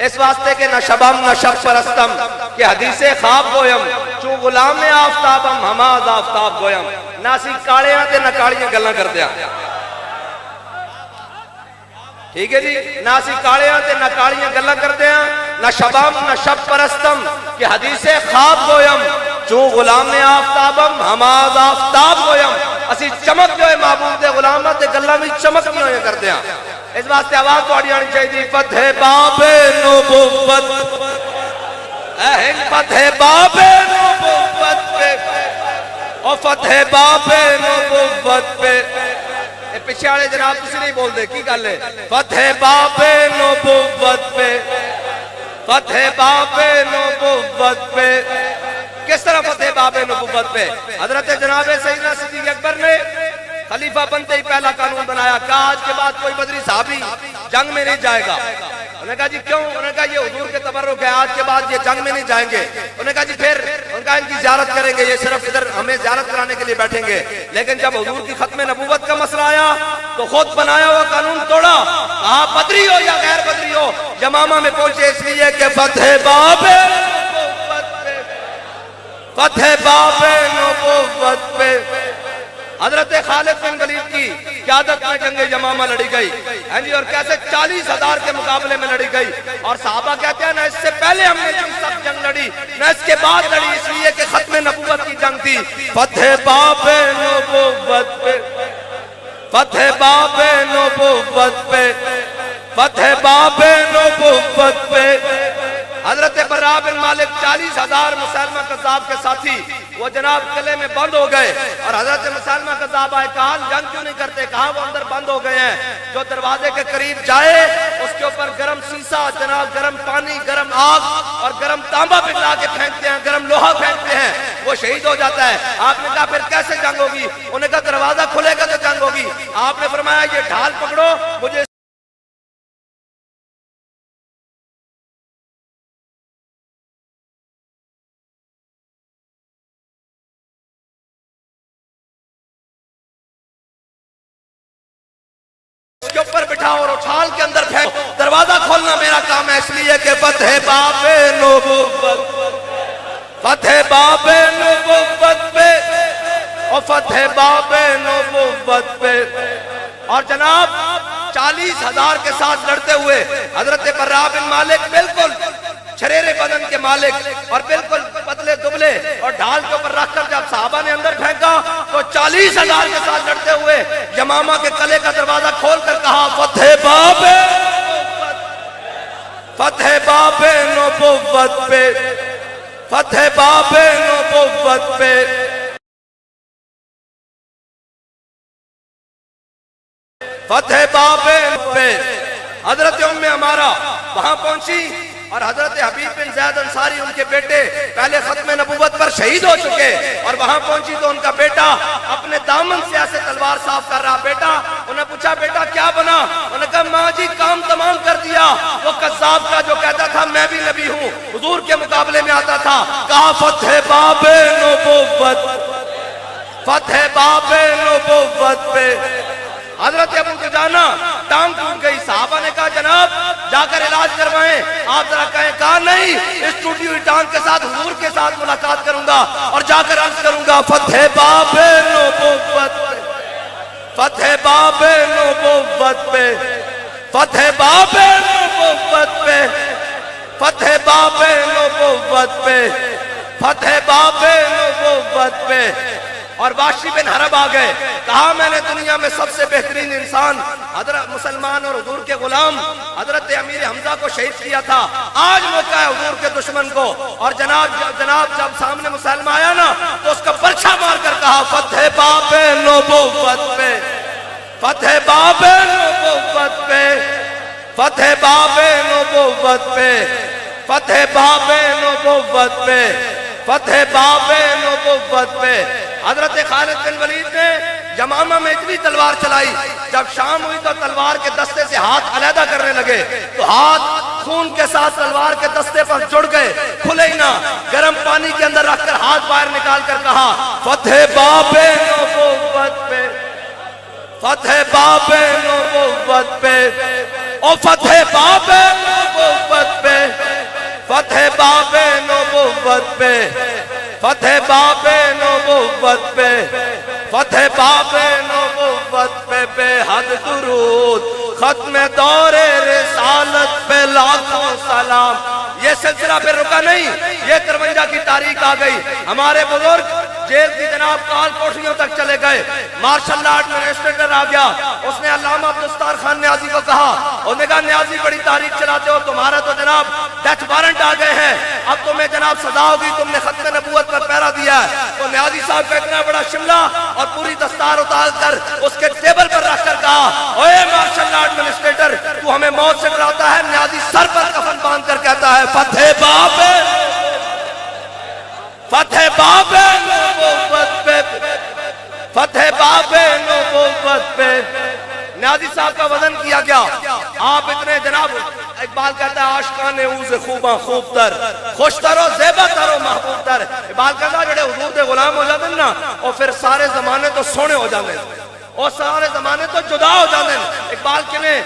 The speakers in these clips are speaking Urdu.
اس واسطے کہ نہ شبم نہ شب پرستم کہ حدیث خواب گویم چوں غلام آفتابم ہماز آفتاب گویم نہ سی کاڑے ہیں تے نہ کاڑیاں گلاں کردے ہیں. ٹھیک ہے جی, نہ سی کاڑے ہیں تے نہ کاڑیاں گلاں کردے ہیں, نہ شبم نہ شب پرستم کہ حدیث خواب گویم چوں غلام آفتابم ہماز آفتاب گویم اسی چمک جو ہے محبوب دے غلامہ تے گلاں وچ چمک نہیں ہوئے کردے ہیں. اس واسطے آواز توڑی آنی چاہیے فتح باب نبوت اہن فتح باب نبوت پہ اور فتح باب نبوت پہ. پیچھے والے جناب تسی نہیں بول دے کی گل ہے, فتح باب نبوت پہ فتح باب نبوت پہ. کس طرح فتح باب نبوت پہ؟ حضرت جناب سیدنا صدیق اکبر نے خلیفہ بنتے ہی پہلا قانون بنایا کہ آج کے بعد کوئی بدری صحابی جنگ میں نہیں جائے گا. انہوں نے کہا جی کیوں؟ انہوں نے کہا یہ حضور کے تبرک ہے, آج کے بعد یہ جنگ میں نہیں جائیں گے. انہوں نے کہا جی پھر انہوں نے کہا ان کی زیارت کریں گے, یہ صرف ادھر ہمیں زیارت کرانے کے لیے بیٹھیں گے. لیکن جب حضور کی ختم نبوت کا مسئلہ آیا تو خود بنایا ہوا قانون توڑا, کہا بدری ہو یا غیر بدری ہو یمامہ میں پہنچے اس لیے کہ فتح باب نبوت پہ فتح باب نبوت پہ. حضرت خالد بن ولید کی قیادت میں جنگ یمامہ لڑی گئی اور کیسے 40,000 کے مقابلے میں لڑی گئی. اور صحابہ کہتے ہیں نہ اس سے پہلے ہم نے سب جنگ لڑی نہ اس کے بعد لڑی, اس لیے کہ ختم نبوت کی جنگ تھی. فتح باب نبوت پہ فتح باب نبوت پہ فتح باب نبوت پہ. حضرت براء بن مالک 40,000 مسلمہ کذاب کے ساتھی وہ جناب قلعے میں بند ہو گئے اور حضرت مسلمہ کذاب آئے, کہا جنگ کیوں نہیں کرتے؟ کہا وہ اندر بند ہو گئے ہیں, جو دروازے کے قریب جائے اس کے اوپر گرم سیسا جناب گرم پانی گرم آگ اور گرم تانبا پگھلا کے پھینکتے ہیں, گرم لوہا پھینکتے ہیں, وہ شہید ہو جاتا ہے. آپ نے کہا پھر کیسے جنگ ہوگی؟ انہوں نے کہا دروازہ کھلے گا تو جنگ ہوگی. آپ نے فرمایا یہ ڈھال پکڑو, مجھے اس کے اوپر بٹھاؤ اور اچھال کے اندر پھینک, دروازہ کھولنا میرا کام ہے. اس لیے کہ فتح باب نبوت فتح باب نبوت پہ اور فتح باب نبوت پہ. اور جناب 40,000 کے ساتھ لڑتے ہوئے حضرت براء بن مالک بالکل چھریرے بدن کے مالک اور بالکل پتلے دبلے اور ڈھال کے اوپر رکھ کر جب صحابہ نے اندر پھینکا تو 40,000 کے ساتھ لڑتے ہوئے یمامہ کے قلعے کا دروازہ کھول کر کہا فتح باب فتح باب نبوت پہ فتح باب نبوت پہ فتح باب پہ. حضرت ام عمارہ وہاں پہنچی اور حضرت حبیب بن زید انصاری ان کے بیٹے پہلے ختم نبوت پر شہید ہو چکے, اور وہاں پہنچی تو ان کا بیٹا اپنے دامن سے ایسے تلوار صاف کر رہا. بیٹا, انہوں نے پوچھا بیٹا کیا بنا؟ انہوں نے کہا ماں جی کام تمام کر دیا. وہ قذاب کا جو کہتا تھا میں بھی نبی ہوں حضور کے مقابلے میں آتا تھا, کہا فتح باب نبوت فتح باب نبوت پہ. حضرت ابو دجانہ ٹانگ ٹوٹ گئی. صحابہ نے کہا جناب جا کر علاج کروائیں. آپ ذرا کہیں, کہا نہیں, اس ٹوٹی ہوئی ٹانگ کے ساتھ حضور کے ساتھ ملاقات کروں گا اور جا کر عرض کروں گا فتح باب نبوت فتح باب نبوت پہ فتح باب نبوت پہ فتح باب نبوت پہ فتح باب نبوت پہ. اور واشی بن حرب آ گئے, کہا میں نے دنیا میں سب سے بہترین انسان حضرت مسلمان اور حضور کے غلام حضرت امیر حمزہ کو شہید کیا تھا, آج موقع ہے حضور کے دشمن کو. اور جناب جب سامنے مسلمان آیا نا تو اس کا پرچھا مار کر کہا فتح باب نبوت پہ فتح باب نبوت پہ فتح باب نبوت پہ فتح باب نبوت پہ فتح باب نبوت پہ. حضرت خالد بن ولید نے یمامہ میں اتنی تلوار چلائی, جب شام ہوئی تو تلوار کے دستے سے ہاتھ علیحدہ کرنے لگے تو ہاتھ خون کے ساتھ تلوار کے دستے پر جڑ گئے, کھلے ہی نہ. گرم پانی کے اندر رکھ کر ہاتھ باہر نکال کر کہا فتح باب نبوت پہ فتح باب نبوت پہ اور فتح باب نبوت پہ پہ فتح باب نبوت پہ فتح باب نبوت پہ بے حد درود ختم دور رسالت پہ لاکھوں سلام. یہ سلسلہ پھر رکا نہیں, یہ 53 کی تاریخ آ گئی. ہمارے بزرگ جیل کی جناب کال کوٹھیوں تک چلے گئے. مارشل لا ایڈمنسٹریٹر آ گیا, اس نے علامہ عبدالستار خان نیازی کو کہا, انہوں نے کہا نیازی بڑی تاریخ چلاتے ہو, تمہارا تو جناب ڈیتھ وارنٹ آ گئے ہیں, اب تمہیں جناب سزا ہوگی, تم نے ختم نبوت پر پہرا دیا ہے. تو نیازی صاحب کا اتنا بڑا شملہ اور پوری دستار اتار کر اس کے ٹیبل پر رکھ کر کہا, اوے مارشل لا ایڈمنسٹریٹر تو ہمیں موت سے ڈراتا ہے. نیازی سر پر کفن باندھ کر کہتا ہے فتح باب فتح باب نبوت پہ فتح باب نبوت پہ. نیازی صاحب کا وزن کیا گیا. آپ اتنے جناب, اقبال کہتا ہے عاشقان اوز خوباں خوب تر خوش تر و زیبا تر و محبوب تر. اقبال کہتا ہے جڑے حضور دے غلام ہو جاتے ہیں نا, اور پھر سارے زمانے تو سونے ہو جاتے ہیں اور سارے زمانے تو جدا ہو جاتے ہیں. اقبال کے نے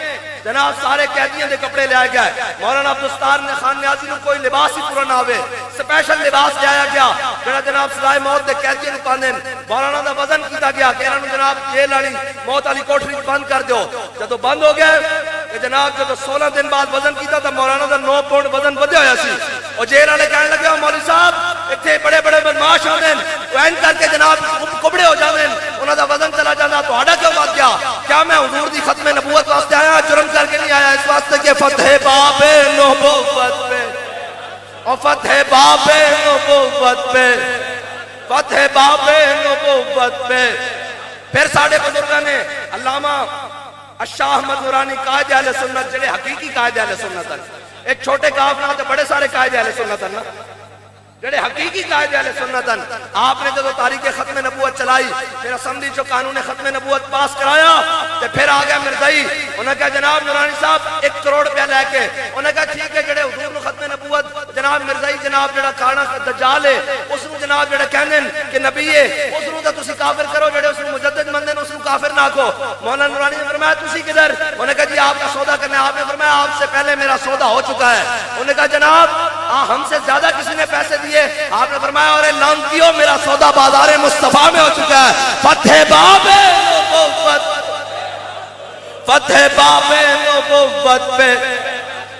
جناب سارے قیدیاں دے کپڑے لے آئے گئے. مولانا عبدالستار نے خان نیازی نے کوئی لباس ہی پورا نہ ہوئے, سپیشل لباس لے آیا گیا جڑا جناب سزائے موت دے قیدیاں نوں پاندے. مولانا دا وزن کیتا گیا کہ انہاں نوں جناب جیل والی موت والی کوٹری بند کر دیو. جدوں بند ہو گئے کہ جناب جدوں 16 دن بعد وزن کیتا تو مولانا دا 9 پاؤنڈ وزن ودھیا ہویا سی. اور جیل والے کہنے لگے مولوی صاحب اتنے بڑے بڑے بدماش ہوندے ہیں, وہ این کر کے جناب کپڑے ہو جاندے ہیں, انہاں دا وزن چلا جاندا, تہاڈا کیوں ود گیا؟ کیا میں حضور دی ختم نبوت واسطے آیا, جرم کر کے نہیں آیا, اس واسطے کہ فتح باب نبوت پہ اور فتح باب نبوت پہ فتح باب نبوت پہ. پھر ساڑھے بزرگاں نے علامہ شاہ احمد نورانی قائد اہل سنت, جڑے حقیقی قائد اہل سنت ہیں, ایک چھوٹے کاف نہ تے بڑے سارے قائد اہل سنت ہیں نا, جڑے حقیقی قائد اہل سنت ہیں. آپ نے جب تاریخ ختم نبوت چلائی, پھر اسمبلی جو قانون ختم نبوت پاس کرایا, تے پھر آ گیا مرزائی, انہوں نے کہا جناب نورانی صاحب 1 کروڑ روپیہ لے کے, انہوں نے کہا ٹھیک ہے جڑے حضور نو ختم نبوت جناب مرزائی جناب جڑا کھانا دجال ہے اس نو جناب جڑا کہندے کہ نبی ہے اس نو تے تسی کافر کرو, جڑے اس نو مجدد مندے اس نو کافر نہ کہو. مولانا نورانی نے فرمایا تسی کدھر؟ انہوں نے کہا جی آپ کا سودا کرنا ہے. آپ نے فرمایا آپ سے پہلے میرا سودا ہو چکا ہے. انہوں نے کہا جناب ہم سے زیادہ کسی نے پیسے دیے؟ آپ نے فرمایا اور لعنتیو میرا سودا بازار مصطفیٰ میں ہو چکا ہے. فتح باب نبوت فتح باب نبوت پہ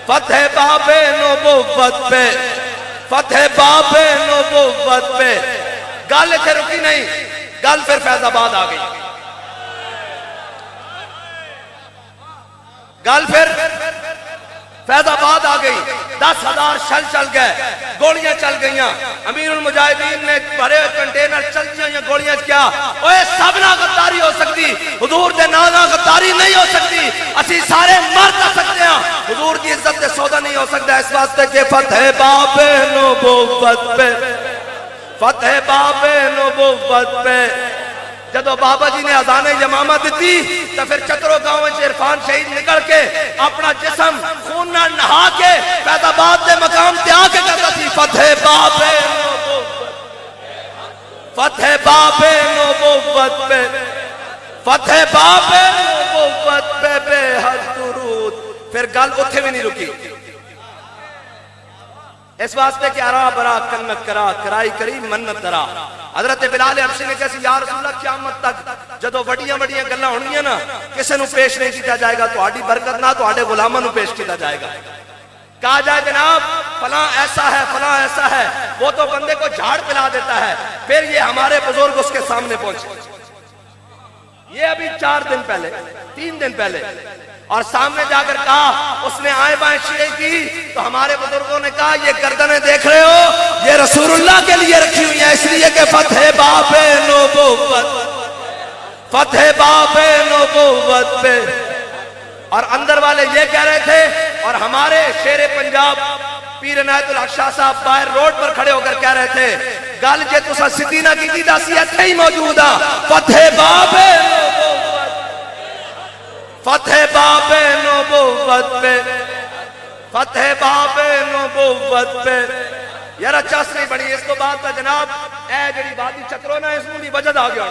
فتح باب نبوت پہ فتح باب نبوت پہ. گل اتنے رکی نہیں, گل پھر فیض آباد آ گئی. گل پھر فیض آباد آ گئی. 10,000 شل چل گئے, گولیاں چل گئیاں. امیر المجاہدین نے بھرے کنٹینر چلتی ہوئی گولیاں کیا, اوے سب نہ غداری ہو سکتی, حضور دے نام غداری نہیں ہو سکتی. اسی سارے مر جا سکتے ہیں, حضور کی عزت دے سودا نہیں ہو سکتا. اس واسطے کہ فتح باب نبوت پہ فتح باب نبوت پہ. جدو بابا جی نے اذان یمامہ دیتی تو پھر چترو گاؤں سے عرفان شہید نکل کے اپنا جسم خون نہ نہا کے فیض آباد دے مقام تے آ کے کہتا تھی فتح باب نبوت پہ فتح باب نبوت پہ بے حد درود. پھر گل اتھے بھی نہیں رکی. اس واسطے کہ ارا برا کنت کرا کرائی کری منت درا. حضرت بلال حبشی نے کہا یا رسول اللہ قیامت تک جدو وڈیاں وڈیاں گلاں ہونگیاں نا کسے نو پیش نہیں کیتا جائے گا, تہاڈی برکت نہ تہاڈے غلاماں نو پیش کیتا جائے گا. کہا جائے جناب فلاں ایسا ہے فلاں ایسا ہے, وہ تو بندے کو جھاڑ پلا دیتا ہے. پھر یہ ہمارے بزرگ اس کے سامنے پہنچے, یہ ابھی 4 دن پہلے 3 دن پہلے, اور سامنے جا کر کہا, اس نے آئیں بائیں شیعہ کی تو ہمارے بزرگوں نے کہا یہ گردنیں دیکھ رہے ہو یہ رسول اللہ کے لیے رکھی ہوئی ہیں, اس لیے کہ فتح باب نبوت فتح باب نبوت پہ. اور اندر والے یہ کہہ رہے تھے, اور ہمارے شیر پنجاب پیر عنایت الحق شاہ صاحب باہر روڈ پر کھڑے ہو کر کہہ رہے تھے گل جے تسا سدھی نہ کیتی داسی اتھے ہی موجود آ. فتح باب فتح باب نبوت پہ فتح باب نبوت پہ. یار چس نہیں بڑی اس تو بعد تا جناب اے جڑی وادی چترو نا اس نوں بھی وجد آ گیا,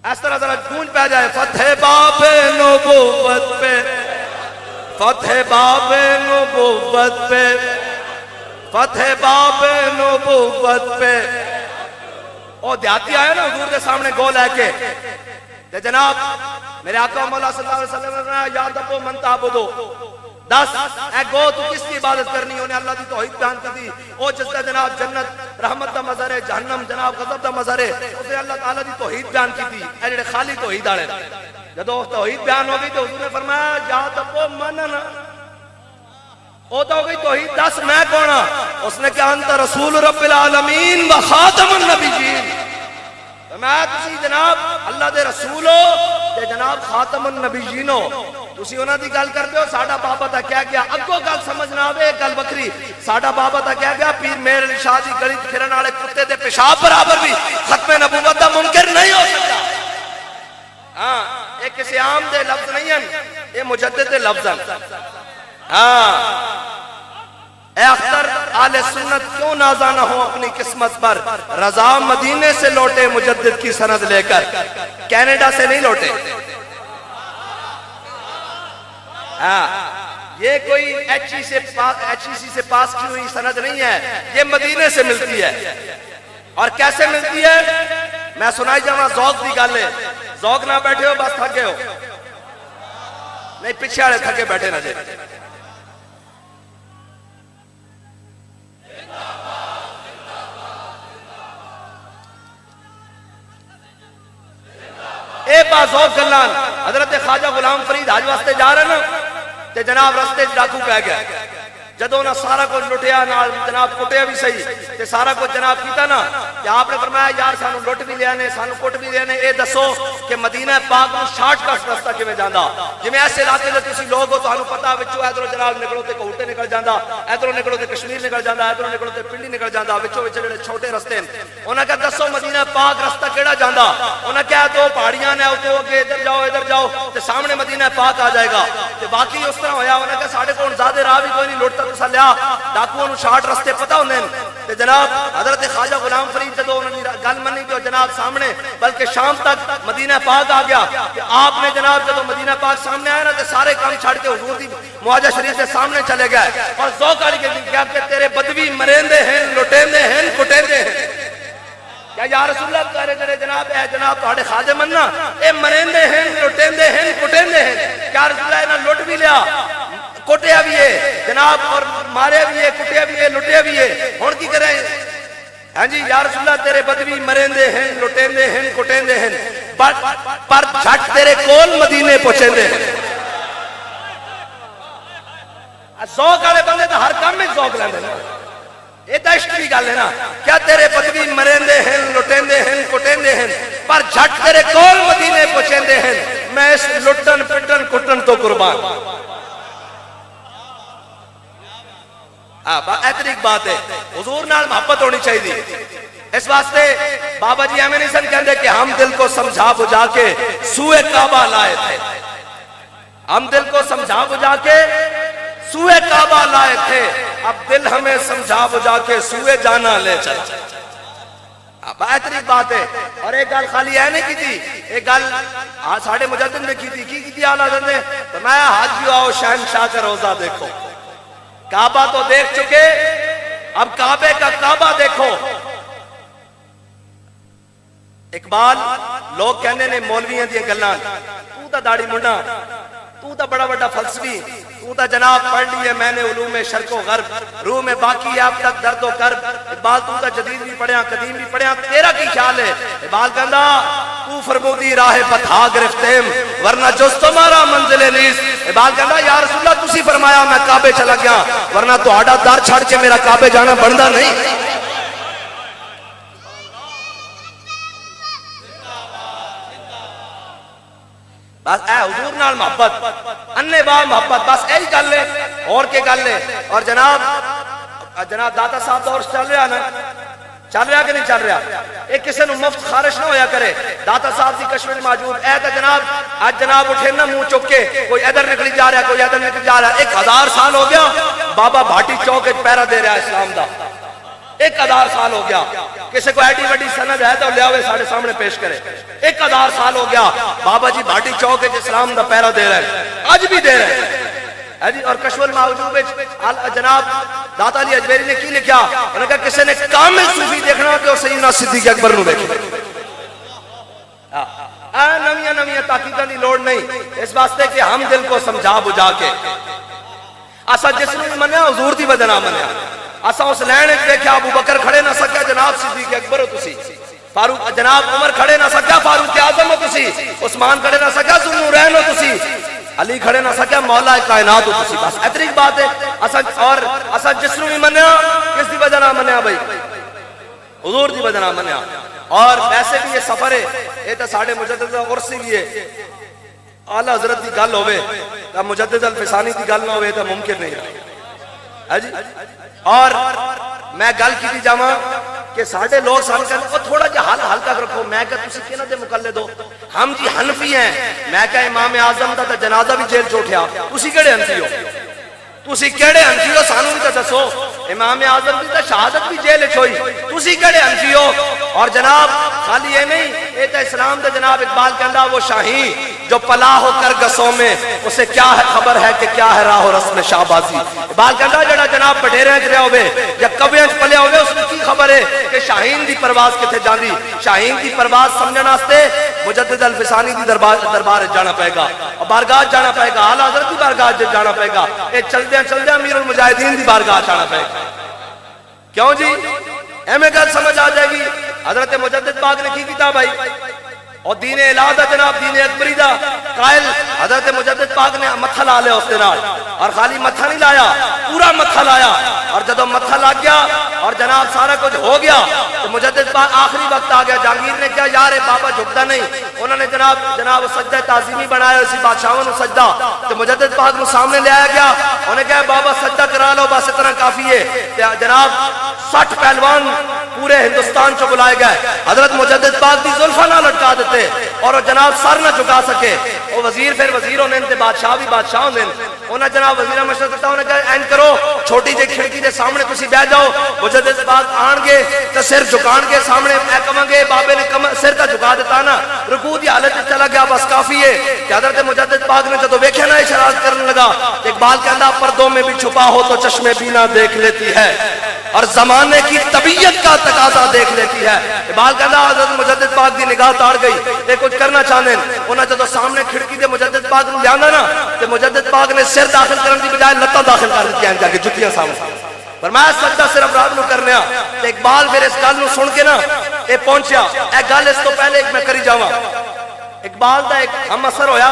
اس طرح ذرا گونج پہ جائے فتح باب نبوت پہ فتح باب نبوت پہ فتح باب نبوت پہ او دیہاتی آیا نا حضور کے سامنے گول ہے کہ جناب میرے آقا مولا صلی اللہ علیہ وسلم نے فرمایا یا دبو من تعبدو دس اے گو تو کس کی عبادت کرنی انہیں اللہ دی توحید بیان کی تھی او جس کا جناب جنت رحمت دا مظہر ہے جہنم جناب غضب دا مظہر ہے اسے اللہ تعالیٰ دی توحید بیان کی تھی اے جڑے خالی توحید آڑے جدو توحید بیان ہوگی تو حضور نے فرمایا یا دبو مننا او تو ہوگی توحید دس میں کونا اس نے کہا انت رسول رب العالمین و خاتم النبیین میں تسی جناب اللہ دے رسول ہو تے جناب خاتم النبیین ہو تسی انہاں دی گل کرتے ہو ساڈا بابا تا کیا گیا اگوں گل سمجھ نہ آوے گل بکری ساڈا بابا تا کیا گیا پیر مہر علی شاہ دی گلی پھرن والے کتے دے پیشاب برابر بھی ختم نبوت دا منکر نہیں ہو سکتا ہاں یہ کسی عام دے لفظ نہیں ہیں یہ مجدد دے لفظ ہیں ہاں اے اختر آل سنت کیوں نازانہ ہو اپنی قسمت پر رضا مدینے سے لوٹے مجدد کی سند لے کر کینیڈا سے نہیں لوٹے ہاں یہ کوئی ایچ ای سی سے پاس کی ہوئی سند نہیں ہے یہ مدینے سے ملتی ہے اور کیسے ملتی ہے میں سنائی جاؤں ذوق دی گل ہے ذوق نہ بیٹھے ہو بس تھکے ہو نہیں پیچھے والے تھکے بیٹھے نہ جائے اے بازوق گلان حضرت خواجہ غلام فرید حاج واسطے جا رہے نا تے جناب رستے ڈاکو پہ گیا جدو نہ سارا کو لٹیا نال جناب کٹیا بھی صحیح تے سارا کو جناب کیتا نا کہ آپ نے فرمایا یار سانو لٹ بھی لیا نے سانو کٹ بھی لیا نے اے دسو کہ مدینہ پاک نو شارٹ کٹ رستہ کیویں جاندا جویں ایسے علاقے دے تسی لوگ ہو تانوں پتہ وچوں ادھروں جناب نکلو تے کوٹے نکل جاندا ادھروں نکلو تے کشمیر نکل جاندا ادھروں نکلو تے پنڈی نکل جاندا وچوں وچ جڑے چھوٹے رستے ہیں انہاں کہا دسو مدینہ پاک رستہ کیڑا جاندا انہاں کہا دو پہاڑیاں نے اوتے اگے ادھر جاؤ تے سامنے مدینہ پاک آ جائے گا تے باقی اس طرح ہویا انہاں کہا ساڈے کول زیادہ راہ بھی کوئی نہیں لٹتا تسا لیا ڈاکوؤں نوں شارٹ رستے پتہ ہوندے تے جناب حضرت خواجہ غلام فرید جدوں انہاں دی گل منی تے جناب سامنے بلکہ شام تک مدینہ پاک آ گیا کہ آپ نے جناب جدوں مدینہ پاک سامنے آیا نا تے سارے کام چھڑ کے حضور دی معاہدہ شریف کے سامنے چلے گئے اور ذوق علی کے کیا کہ تیرے بدوی مریندے ہیں لٹیندے ہیں کٹیندے ہیں کیا یا رسول اللہ کہہ رہے جناب اے جناب تہاڈے خواجہ مننا اے مریندے ہیں لٹیندے ہیں کٹیندے ہیں کیا رسول اللہ انہاں لٹ بھی لیا کٹیا بھی ہے جناب اور مارے بھی ہے کٹیا بھی ہے لٹیا بھی ہے ہن کی کریں ہاں جی یا رسول اللہ تیرے بدوی مریندے ہیں لٹیندے ہیں کٹیندے ہیں پر جھٹ تیرے کول مدینے پہنچیندے ہیں ذوق والے بندے تو ہر کام میں ذوق لیندے نا یہ تو عشق کی گل ہے نا کیا تیرے بدوی مریندے ہیں لٹیندے ہیں کٹیندے ہیں پر جھٹ تیرے کول مدینے پہنچیندے ہیں میں اس لٹن پٹن کٹن تو قربان ایتری ایک بات ہے حضور نال محبت ہونی چاہیے اس واسطے بابا جی ایمیں نہیں سن کہندے کہ ہم دل کو سمجھا بجھا کے سوئے کعبہ لائے تھے ہم دل کو سمجھا بجھا کے سوئے کعبہ لائے تھے اب دل ہمیں سمجھا بجھا کے سوئے جانا لے چلا بہترین بات ہے اور ایک گل خالی ہے نہیں کی تھی ایک گل ساڑھے مجدد نے کی تھی آلہ حضرت نے فرمایا حاجیو آؤ شہنشاہ کا روزہ دیکھو کعبہ تو دیکھ چکے اب کعبے کا کعبہ دیکھو اقبال لوگ کہنے نے مولویاں دیا گلان تو تا داڑھی منڈا تو تا بڑا بڑا فلسفی تو تا جناب پڑھ لیے میں نے علوم شرق و غرب روح میں باقی ہے اب تک درد و کرب اقبال تو تا جدید بھی پڑھیا قدیم بھی پڑھیا تیرا کی خیال ہے اقبال کہندا تو فرمودی راہ پتھا گرفتیم ورنہ جز تمہارا منزل نیست اقبال کہندا یا رسول اللہ تسی فرمایا میں کعبے چلا گیا ورنہ تو آڈا دار چھڑ کے میرا کعبے جانا بندا نہیں بس اے حضور نال محبت انے با محبت بس یہی گل ہے اور کے گل ہے اور جناب داتا صاحب دور چل رہا نا چل رہا کہ نہیں چل رہا ایک کسی نو مفت خارش نہ ہویا کرے داتا صاحب دی کشمیر موجود اے تے جناب آج جناب اٹھے نا منہ چک کے کوئی ادھر نکلی جا رہا کوئی ادھر نکلی جا رہا 1000 سال ہو گیا بابا بھاٹی چوک پہرا دے رہا ہے اسلام دا 1000 سال ہو گیا کسی کو ایڈی وڈی سند ہے تو لے آوے سارے سامنے پیش کرے 1000 سال ہو گیا بابا جی بھاٹی چوک اسلام دا پہرا دے رہے ہیں آج بھی دے رہے ہیں جی اور کشف المحجوب جناب داتا علی اجمیری نے کی لکھا، انہوں نے کہا کسی نے کامل صوفی دیکھنا کہ وہ سیدنا صدیق اکبر نو دیکھے. نویاں نویاں تحقیقاں دی لوڑ نہیں، اس واسطے کہ ہم دل کو سمجھا بجھا کے اسا جس نو منیا حضور دی وجہ نہ منیا. اسا اس لین وچ دیکھیا ابو بکر کھڑے نہ سکیا جناب صدیق اکبر ہو تسی، فاروق جناب عمر کھڑے نہ سکیا فاروق اعظم ہو تسی، عثمان کھڑے نہ سکیا ذو النورین ہو تسی، علی کھڑے نہ سکیا مولا کائنات ہو تسی. بس اتنی بات ہے. اسا جس نو بھی منیا کس دی وجہ نہ منیا بھائی؟ حضور دی وجہ نہ منیا. اور ویسے بھی یہ سفر ہے، یہ تو ساڑھے مجدد عرصی بھی ہے. اعلیٰ حضرت دی گل ہوئے تو مجدد الفسانی دی گل نہ ہوئے تو ممکن نہیں ہے جی. اور میں گل کی تھی جاواں کہ ساڑھے لوگ سان کہتے ہیں تھوڑا جا حل ہلکا رکھو. میں کہا تسی کینا دے مقلد ہو؟ ہم جی حنفی ہیں. میں کہا امام اعظم دا جنازہ بھی جیل چوٹھیا، تسی کیڑے حنفی ہو؟ تسی کیڑے حنفی ہو سانوں بھی تو دسو. امام اعظم کی تو شہادت بھی جیل ہوئی، تسی کیڑے حنفی ہو؟ اور جناب خالی یہ نہیں، یہ تو اسلام دا جناب اقبال کہندا وہ شاہین جو پلا ہو کر گسوں میں اسے کیا ہے خبر ہے کہ کیا ہے راہ و رسم شہبازی. اقبال کہندا جڑا جناب بٹیرے وچ رہیا ہوے یا کویاں وچ پلیا ہوے اس کی خبر ہے کہ شاہین دی پرواز کتے جاندی. شاہین دی پرواز سمجھن واسطے مجدد الفسانی دی دربار جانا پائے گا، اور بارگاہ جانا پائے گا، اعلیٰ حضرت دی بارگاہ جانا پائے گا. اے چلدیاں چلدیاں امیر المجاہدین دی بارگاہ جانا پائے گا. کیوں جی؟ ایویں گل سمجھ آ جائے گی. حضرت مجدد پاک نے کی کیتا بھائی؟ اور دین الہ دا جناب دین اکبری دا قائل حضرت مجدد پاک نے متھا لا لیا اس دے نال، اور خالی متھا نہیں لایا پورا متھا لایا. اور جدو متھا لگ گیا اور جناب سارا کچھ ہو گیا تو مجدد پاک آخری وقت آ گیا. جہانگیر نے کیا یار بابا جھکتا نہیں، انہوں نے جناب سجدہ تعظیمی بنایا اسی بادشاہوں نے سجدہ. تو مجدد پاک کو سامنے لے آیا گیا، انہوں نے کہا بابا سجدہ کرا لو بس اتنا کافی ہے. جناب 60 پہلوان پورے ہندوستان چو بلائے گئے. حضرت مجدد پاک دی زلفاں نہ لٹکا دیتے اور وہ جناب سر نہ جھکا سکے. وہ وزیر پھر وزیر ہونے تے بادشاہ بھی بادشاہ ہونے. انہیں جناب وزیر مشورہ کرتا انہیں کہا این کرو چھوٹی جی کھڑکی دے سامنے تسی بیٹھ جاؤ. مجدد پاک آن گے تو سر جھکان گے سامنے میں کہاں گے بابے نے سر کا جھکا دیتا نا رکوع دی حالت چلا گیا بس کافی ہے. کہ حضرت مجدد پاک نے جدو ویکھے نا اشارات کرنے لگا. اقبال کہندا پردوں میں بھی چھپا ہو تو چشمے بینا دیکھ لیتی ہے اور زمانے کی طبیعت کا تقاضا دیکھ لیتی ہے. اقبال کہندا حضرت مجدد پاک دی نگاہ تاڑ گئی تے کچھ کرنا چاہندے انہاں جدو سامنے کھڑکی دے مجدد پاک نوں لیاندا نا تے مجدد پاک نے سر داخل کرن دی بجائے لتاں داخل کر دتیاں جا کے جُتیاں سامنے. فرمایا سجدہ صرف رب نو کرنے آ. تے اقبال پھر اس گل نو سن کے نا اے پہنچیا. اے گل اس تو پہلے ایک میں کری جاواں. اقبال دا ایک ہم اثر ہویا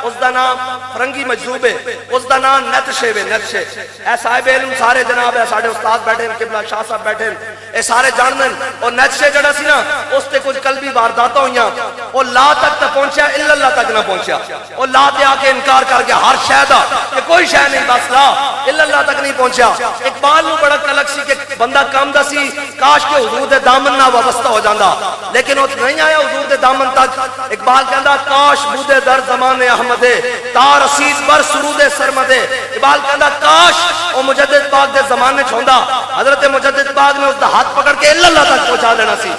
اس دا نام فرنگی مجذوب ہے، اس دا نام نتشے وے نتشے. اے صاحب علم سارے جناب ہے ساڈے استاد بیٹھے قبلہ شاہ صاحب بیٹھے اے سارے جاندن. اور نتشے جڑا سی نا اس تے کچھ قلبی وارداتاں ہوئیاں. او لا تک تے پہنچیا الا اللہ تک نہ پہنچیا. او لا تے آ کے انکار کر گیا ہر شے دا کہ کوئی شے نہیں بس لا الا اللہ تک نہیں پہنچیا. اقبال نو بڑا کلک سی کہ بندہ کام دا سی کاش کہ حضور دے دامن نہ وابستہ ہو جاندا لیکن وہ نہیں آیا حضور دے دامن تک. اقبال کہندا کاش بودے در زمان احمدے تار رسید بر سرود سرمدے. اقبال کہندا کاش او مجدد پاک دے زمانے چ ہوندا حضرت مجدد پاک نے اس دا ہاتھ پکڑ کے الا اللہ تک پہنچا دینا سی.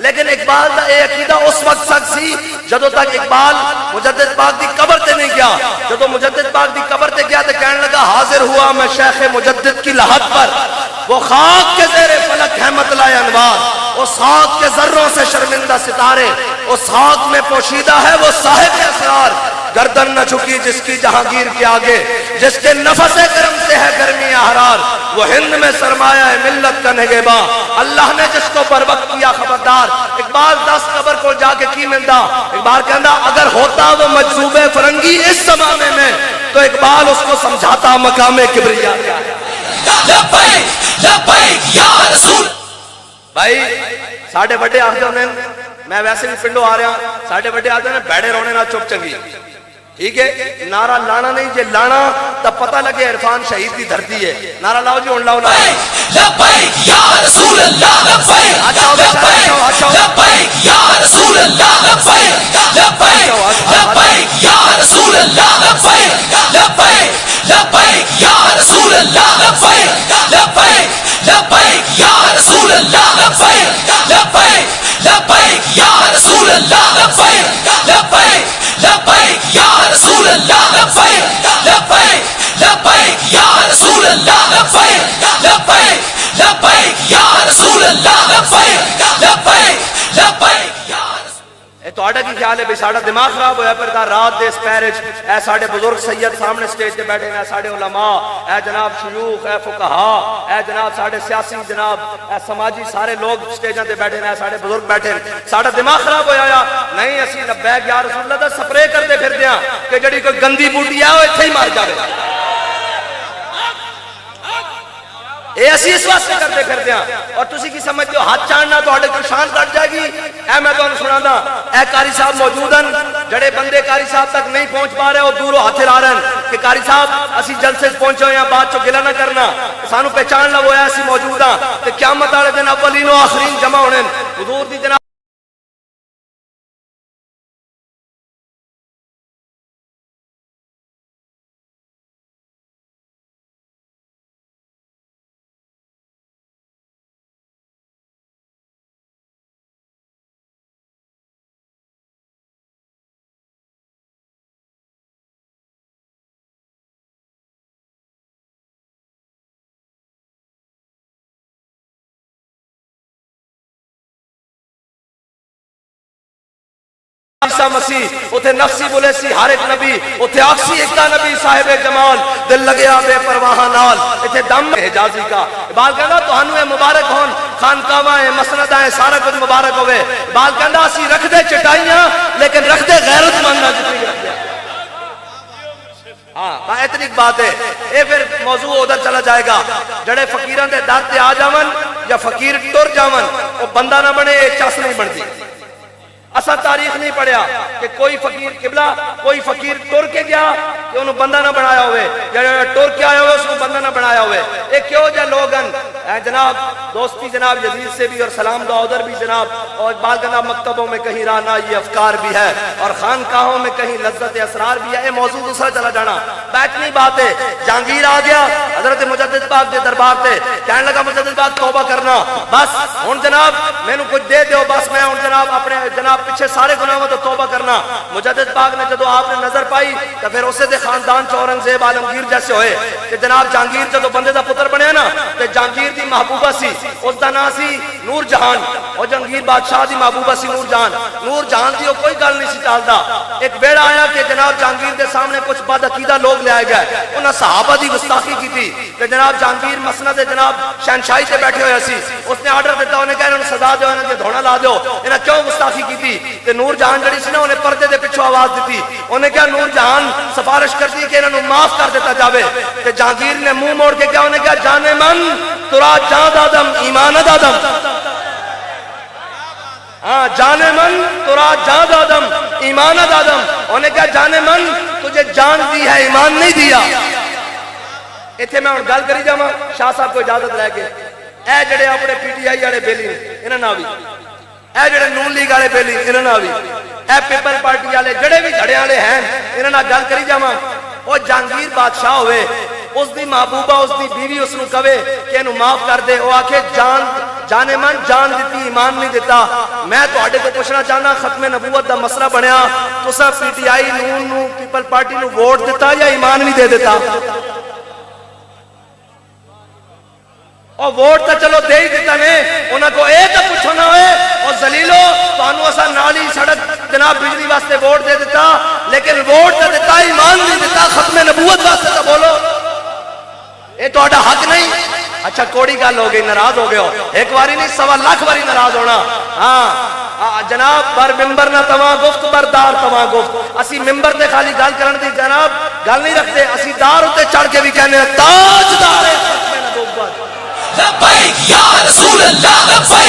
لیکن اقبال دا اے عقیدہ اس وقت سچ سی جدوں تک اقبال مجدد پاک دی قبر تے نہیں گیا. جدوں مجدد پاک دی قبر تے گیا تے کہنے لگا حاضر ہوا میں شیخ مجدد کی لحد پر وہ خاک کے زیر فلک ہے مطلع انوار. اس خاک کے ذروں سے شرمندہ ستارے اس خاک میں پوشیدہ ہے وہ صاحب اسرار. گردن نہ جھکی جس کی جہانگیر کے آگے جس کے نفس کرم سے ہے گرمی احرار. وہ ہند میں سرمایہ ہے ملت کا نگہباں اللہ نے جس کو پر وقت کیا خبردار. اقبال 10 قبر کو جا کے کی ملتا. اقبال کہندا اگر ہوتا وہ مجذوب فرنگی اس زمانے میں تو اقبال اس کو سمجھاتا مقام کبریا. لبیک لبیک یا رسول. بھائی ساڑھے بڑے آخر ہونے میں ویسے بھی پنڈو آ رہا ساڑھے بڑے آتے ہیں بیڑے رونے نہ چپ چنگی. ٹھیک ہے نعرہ لانا نہیں جے لانا تب پتہ لگے عرفان شہید کی دھرتی ہے. نعرہ لاؤ جی لاؤ لاؤ. لبیک یا رسول اللہ لبیک لبیک یا رسول اللہ لبیک لبیک یا رسول اللہ لبیک لبیک لبیک یا رسول اللہ لبیک لبیک یا رسول اللہ لبیک لبیک لبیک یا رسول اللہ لبیک لبیک لبیک یا رسول اللہ لبیک لبیک لبیک لبیک لبیک لبیک یا رسول اللہ لبیک لبیک لبیک یا اے تہاڈا کی خیال ہے بھئی ساڈا دماغ خراب ہویا پھر رات دے اس پیرج اے ساڈے بزرگ سید سامنے سٹیج تے بیٹھے نے، ساڈے علماء، اے جناب شیوخ، اے فقہاء، اے جناب ساڈے سیاسی جناب، اے سماجی سارے لوگ سٹیجاں تے بیٹھے نے، ساڈے بزرگ بیٹھے نے، ساڈا دماغ خراب ہویا یا نہیں؟ اسی لبیک یا رسول اللہ دا سپرے کرتے پھردے ہاں کہ جڑی کوئی گندی بوٹی ہے وہ ایتھے ہی مر جاوے۔ اے اسی اس واسطے کرتے پھردے ہاں، اور تسی کی سمجھتے ہو ہاتھ چاڑنا تہاڈے کوئی شان کٹ جائے گی؟ اے میں تانوں سنانا، اے قاری صاحب موجود ہیں، جڑے بندے قاری صاحب تک نہیں پہنچ پا رہے وہ دوروں ہاتھ ہلا رہے ہیں کہ قاری صاحب اسی جلسے پہنچے ہوئے ہیں، بات چو گلا نہ کرنا، سانو پہچان لو ہے اسی موجود ہاں تے قیامت والے دن اولین و آخرین جمع ہونے حضور دی جناب عیسیٰ مسیح اتھے نفسی بولے سی ہر ایک نبی اتھے آکسی اکتا نبی صاحب جمال دل لگیا بے پرواہ نال اتھے دم حجازی کا بال کہنا تو ہنوے مبارک ہون خانقاوائیں مسندائیں سارا کچھ مبارک ہوئے بال کہنا اسی رکھ دے چٹائیاں لیکن رکھ دے غیرت مندہ جتنی رکھ دے ہاں اتنی بات ہے اے پھر موضوع ادھر چلا جائے گا جڑے فقیران دے در تے آ جاون یا فقیر ٹر جاون وہ بندہ نہ بنے ایک چاس نہیں بنتی اسا تاریخ نہیں پڑھیا کہ کوئی فقیر قبلہ کوئی فقیر ٹر کے گیا کہ انہوں بندہ نہ بنایا ہوئے یا ٹر کے آیا ہوئے اس کو بندہ نہ بنایا ہوئے ایک کیوں جا لوگن جناب دوستی جناب یزید سے بھی اور سلام دعا ادھر بھی جناب اور بالگنہ مکتبوں میں کہیں رانا یہ افکار بھی ہے اور خانقاہوں میں کہیں لذت اسرار بھی ہے یہ موضوع دوسرا چلا جانا بیٹھنی بات ہے جہانگیر آ گیا حضرت مجدد پاک دے دربار تے کہنے لگا مجدد پاک توبہ کرنا بس ہن جناب میں نے کچھ دے دیو بس میں ہن جناب اپنے جناب پیچھے سارے گناہوں تو توبہ کرنا مجدد پاک نے جدو آپ نے نظر پائی تو پھر اسے دے خاندان چورنگزیب عالمگیر جیسے ہوئے کہ جناب جہانگیر جدو بندے دا پتر بنیا نا تے جہانگیر دی محبوبہ سی اس دا نام سی نور جہان اور جہانگیر بادشاہ دی محبوبہ سی نور جہان دی کوئی گل نہیں سی ٹالدا ایک بیڑا آیا کہ جناب جہانگیر دے سامنے کچھ بد عقیدہ لوگ لے آئے گئے انہاں صحابہ دی گستاخی کی تھی کہ جناب جہانگیر مسند جناب شہنشاہی تے بیٹھے ہوئے سی اس نے آرڈر دیتا انہیں کہا انہوں سزا دیو انہیں دھونا لا دیو انہیں کیوں گستاخی کی تھی کہ نور جہان جڑی سی نا انہیں پردے دے پچھو آواز دیتی انہیں کہا نور جہان سفارش کر دی کہ انہوں معاف کر دیتا جاوے کہ جہانگیر نے منہ موڑ کے کہا انہیں کہا جانے من ترا جان دادم ایمان دادم ہاں جانے من ترا جان دادم ایمان دادم انہیں کہا جانے من تجھے جان دی ہے ایمان نہیں دیا اتھے میں گل کری جاواں شاہ صاحب کو اجازت رہ کے اے جڑے اپنے پی ٹی آئی والے بیلی انہاں نہ بھی اے جڑے نون لیگ والے بیلی انہاں نہ بھی اے پیپل پارٹی والے جڑے بھی گھڑے والے ہیں انہاں نہ گل کری جاواں او جہانگیر بادشاہ ہوئے اس دی محبوبہ اس دی بیوی اس نو کہے کہ انہوں معاف کر دے وہ آکھے جانے من جان دیتی ایمان نہیں دیتا میں تو آڈے کو پوچھنا چاہنا ختم نبوت دا مسئلہ بنیا تو سب پی ٹی آئی نون نو پیپل پارٹی نو ووٹ دیتا یا ایمان نہیں دے دیتا اور ووٹ تا چلو دے ہی دیتا نے انہاں کو اے تا پوچھو نہ ہوئے اور زلیلو تو انہوں اسا نالی سڑک جناب بجلی واسطے ووٹ دے دیتا لیکن ووٹ تا دیتا ایمان نہیں دیتا ختم نبوت واسطے تا بولو اے تو آڈا حق نہیں اچھا کوڑی گل ہو گئی ناراض ہو گئے ہو ایک باری نہیں 1.25 لاکھ باری ناراض ہونا ہاں جناب بر ممبر نہ تماں گفت بردار تماں گفت اسی ممبر تے خالی گل کرن دی جناب گل نہیں رکھتے اسی دار ہوتے چڑھ کے بھی کہنے تاجدار ختم نبوت لبیک یا رسول اللہ لبیک